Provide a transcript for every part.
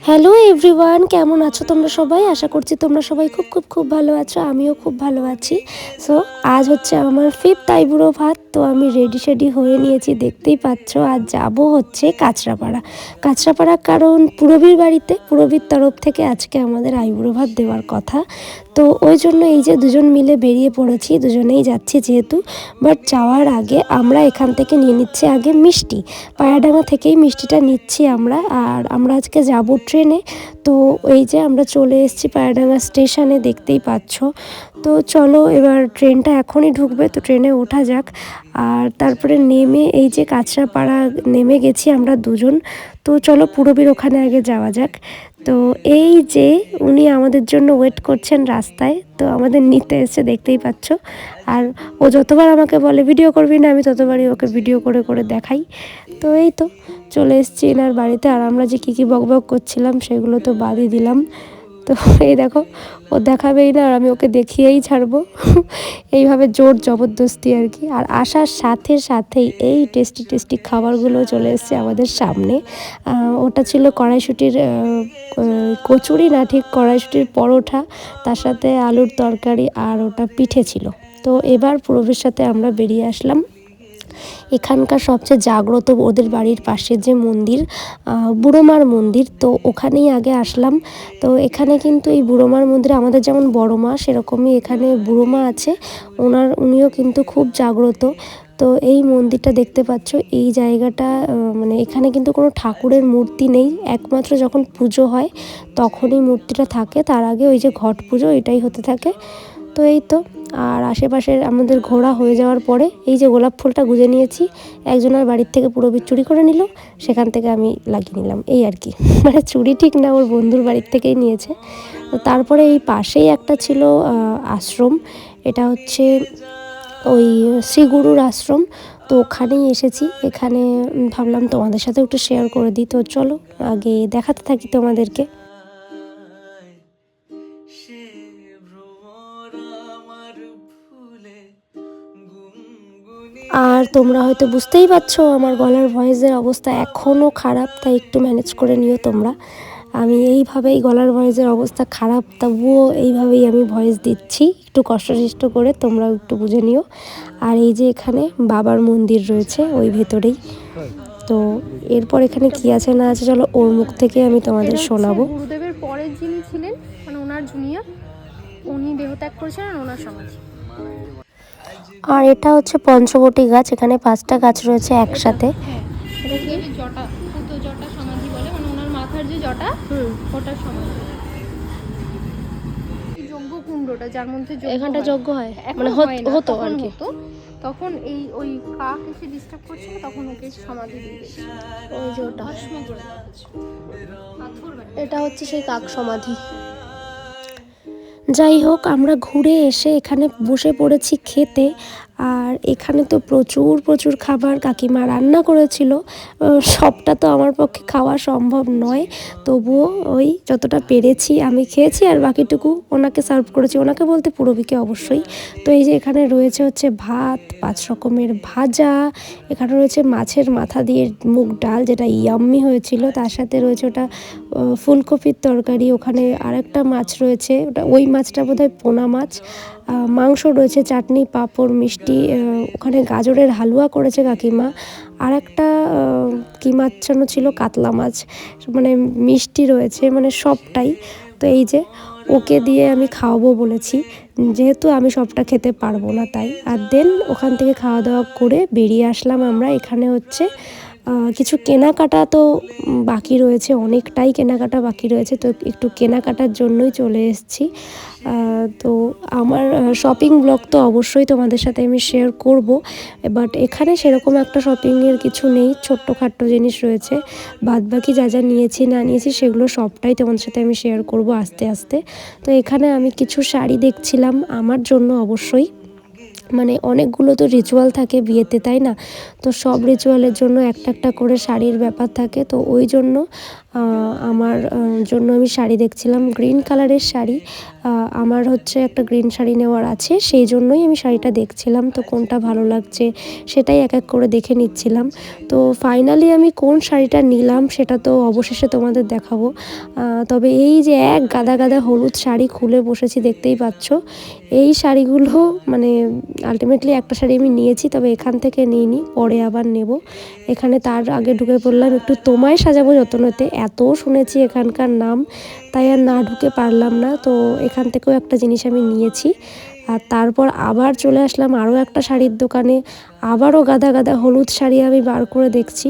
Hello everyone, কেমন আছো তোমরা সবাই? আশা করছি তোমরা সবাই খুব খুব খুব ভালো আছো। আমিও খুব ভালো আছি। সো আজ হচ্ছে আমার ফিফথ আইবুড়ো ভাত। তো আমি রেডি শেডি হয়ে নিয়েছি, দেখতেই পাচ্ছ। আজ যাব হচ্ছে কাঁচরাপাড়া। কাঁচরাপাড়া কারণ পুরবীর বাড়িতে, পুরবীর তরফ থেকে আজকে আমাদের আইবুড়ো ভাত দেওয়ার কথা। তো ওই জন্য এই যে দুজন মিলে বেরিয়ে পড়েছি, দুজনেই যাচ্ছি যেহেতু। বাট যাওয়ার আগে আমরা এখান থেকে নিয়ে নিচ্ছি আগে মিষ্টি। পায়াডাঙ্গা থেকেই মিষ্টিটা নিচ্ছি আমরা। আর আমরা আজকে যাব ট্রেনে। তো এই যে আমরা চলে এসেছি পায়াডাঙ্গা স্টেশনে, দেখতেই পাচ্ছ। তো চলো এবার ট্রেনটা এখনই ঢুকবে, তো ট্রেনে ওঠা যাক। আর তারপরে নেমে এই যে কাঁচরাপাড়া নেমে গেছি আমরা দুজন। তো চলো পুরবীর ওখানে আগে যাওয়া যাক। তো এই যে উনি আমাদের জন্য ওয়েট করছেন রাস্তায়, তো আমাদের নিতে এসে, দেখতেই পাচ্ছ। আর ও যতবার আমাকে বলে ভিডিও করবি না, আমি ততবারই ওকে ভিডিও করে করে দেখাই। তো এই তো চলে এসেছি এনার বাড়িতে। আর আমরা যে কী বকবক করছিলাম সেগুলো তো বাদই দিলাম। তো এই দেখো, ও দেখাবেই না আর আমি ওকে দেখিয়েই ছাড়বো। এইভাবে জোর জবরদস্তি আর কি। আর আসার সাথে সাথেই এই টেস্টি টেস্টি খাবারগুলো চলে এসছে আমাদের সামনে। ওটা ছিল কড়াইশুঁটির কচুরি, না ঠিক কড়াইশুঁটির পরোটা, তার সাথে আলুর তরকারি, আর ওটা পিঠে ছিল। তো এবার পুরবীর সাথে আমরা বেরিয়ে আসলাম এখানকার সবচেয়ে জাগ্রত ওদের বাড়ির পাশে যে মন্দির, বুড়োমার মন্দির, তো ওখানেই আগে আসলাম। তো এখানে কিন্তু এই বুড়োমার মন্দিরে আমাদের যেমন বড় মা, সেরকমই এখানে বুড়োমা আছে। উনিও কিন্তু খুব জাগ্রত। তো এই মন্দিরটা দেখতে পাচ্ছ, এই জায়গাটা মানে এখানে কিন্তু কোনো ঠাকুরের মূর্তি নেই, একমাত্র যখন পুজো হয় তখনই মূর্তিটা থাকে। তার আগে ওই যে ঘট পুজো, এটাই হতে থাকে। তো এই তো। আর আশেপাশের আমাদের ঘোরা হয়ে যাওয়ার পরে এই যে গোলাপ ফুলটা গুঁজে নিয়েছি, একজনের বাড়ির থেকে পুরবীর চুরি করে নিল, সেখান থেকে আমি লাগিয়ে নিলাম, এই আর কি। মানে চুরি ঠিক না, ওর বন্ধুর বাড়ির থেকেই নিয়েছে। তো তারপরে এই পাশেই একটা ছিল আশ্রম, এটা হচ্ছে ওই শ্রীগুরুর আশ্রম। তো ওখানেই এসেছি। এখানে ভাবলাম তোমাদের সাথে একটু শেয়ার করে দিই। তো চলো আগে দেখাতে থাকি তোমাদেরকে। আর তোমরা হয়তো বুঝতেই পারছো আমার গলার ভয়েসের অবস্থা এখনও খারাপ, তাই একটু ম্যানেজ করে নিও তোমরা। আমি এইভাবেই, গলার ভয়েসের অবস্থা খারাপ তবুও এইভাবেই আমি ভয়েস দিচ্ছি, একটু কষ্ট করে, তোমরাও একটু বুঝে নিও। আর এই যে এখানে বাবার মন্দির রয়েছে ওই ভেতরেই। তো এরপর এখানে কি আছে না আছে চলো ওর মুখ থেকে আমি তোমাদের শোনাবো। গুরুদেবের পরের যিনি ছিলেন, মানে ওনার জুনিয়র, উনি দেহত্যাগ করেছিলেন, ওনার সমাধি। আর এটা হচ্ছে পঞ্চবটী গাছ, এখানে 5টা গাছ রয়েছে একসাথে। এটা কি জটা, পুতো জটা সমাধি বলে, মানে ওনার মাথার যে জটা, ওটার সমাধি। যজ্ঞ কুণ্ডটা, যার মধ্যে এখানটা যজ্ঞ হয়, মানে হতো আর কি। তখন এই ওই কাক এসে ডিস্টার্ব করছিল, তখন ওকে সমাধি দিয়ে দিয়েছে। ওই যে ওটা, ভস্ম করে দেওয়া হয়েছে। এটা হচ্ছে সেই কাক সমাধি। যাই হোক, আমরা ঘুরে এসে এখানে বসে পড়েছি খেতে। আর এখানে তো প্রচুর প্রচুর খাবার কাকিমা রান্না করেছিল। সবটা তো আমার পক্ষে খাওয়া সম্ভব নয়, তবুও ওই যতটা পেরেছি আমি খেয়েছি, আর বাকিটুকু ওনাকে সার্ভ করেছি, ওনাকে বলতে পুরবীকে অবশ্যই। তো এই যে এখানে রয়েছে হচ্ছে ভাত, 5 রকমের ভাজা, এখানে রয়েছে মাছের মাথা দিয়ে মুগ ডাল, যেটা ইয়াম্মি হয়েছিল, তার সাথে রয়েছে ওটা ফুলকপির তরকারি, ওখানে আরেকটা মাছ রয়েছে, ওটা ওই মাছটা বোধহয় পোনা মাছ, মাংস রয়েছে, চাটনি, পাঁপড়, মিষ্টি, ওখানে গাজরের হালুয়া করেছে কাকিমা, আর একটা কী মাছ যেন ছিল, কাতলা মাছ, মানে মিষ্টি রয়েছে, মানে সবটাই। তো এই যে ওকে দিয়ে আমি খাওয়াবো বলেছি, যেহেতু আমি সবটা খেতে পারবো না তাই। আর দেন ওখান থেকে খাওয়া দাওয়া করে বেরিয়ে আসলাম আমরা। এখানে হচ্ছে কিছু কেনাকাটা তো বাকি রয়েছে, অনেকটাই কেনাকাটা বাকি রয়েছে, তো একটু কেনাকাটার জন্যই চলে এসেছি। তো আমার শপিং ব্লগ তো অবশ্যই তোমাদের সাথে আমি শেয়ার করব, বাট এখানে সেরকম একটা শপিংয়ের কিছু নেই, ছোট্টখাট্টো জিনিস রয়েছে। বাদবাকি যা যা নিয়েছি না নিয়েছি সেগুলো সবটাই তোমাদের সাথে আমি শেয়ার করব আস্তে আস্তে। তো এখানে আমি কিছু শাড়ি দেখছিলাম আমার জন্য অবশ্যই, মানে অনেকগুলো তো রিচুয়াল থাকে বিয়েতে, তাই না? তো সব রিচুয়ালের জন্য একটা একটা করে শাড়ির ব্যাপার থাকে, তো ওই জন্য আমার জন্য আমি শাড়ি দেখছিলাম, গ্রিন কালারের শাড়ি। আমার হচ্ছে একটা গ্রিন শাড়ি নেওয়ার আছে, সেই জন্যই আমি শাড়িটা দেখছিলাম। তো কোনটা ভালো লাগছে সেটাই এক এক করে দেখে নিচ্ছিলাম। তো ফাইনালি আমি কোন শাড়িটা নিলাম সেটা তো অবশেষে তোমাদের দেখাবো। তবে এই যে এক গাদা গাদা হলুদ শাড়ি খুলে বসেছি দেখতেই পাচ্ছ, এই শাড়িগুলো মানে আলটিমেটলি একটা শাড়ি আমি নিয়েছি, তবে এখান থেকে নিইনি, পরে আবার নেব। এখানে তার আগে ঢুকে পড়লাম একটু তোমায় সাজাবো যত্নতে, এত শুনেছি এখানকার নাম, তাই আর না ঢুকে পারলাম না। তো এখান থেকেও একটা জিনিস আমি নিয়েছি। আর তারপর আবার চলে আসলাম আরও একটা শাড়ির দোকানে, আবারও গাদা গাদা হলুদ শাড়ি আমি বার করে দেখছি।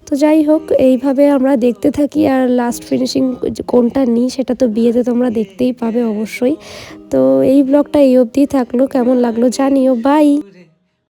তো যাই হোক, এইভাবে আমরা দেখতে থাকি, আর লাস্ট ফিনিশিং কোনটা নিই সেটা তো বিয়েতে তোমরা দেখতেই পাবে অবশ্যই। তো এই ব্লগটা এই অবধিই থাকলো, কেমন লাগলো জানিও, বাই।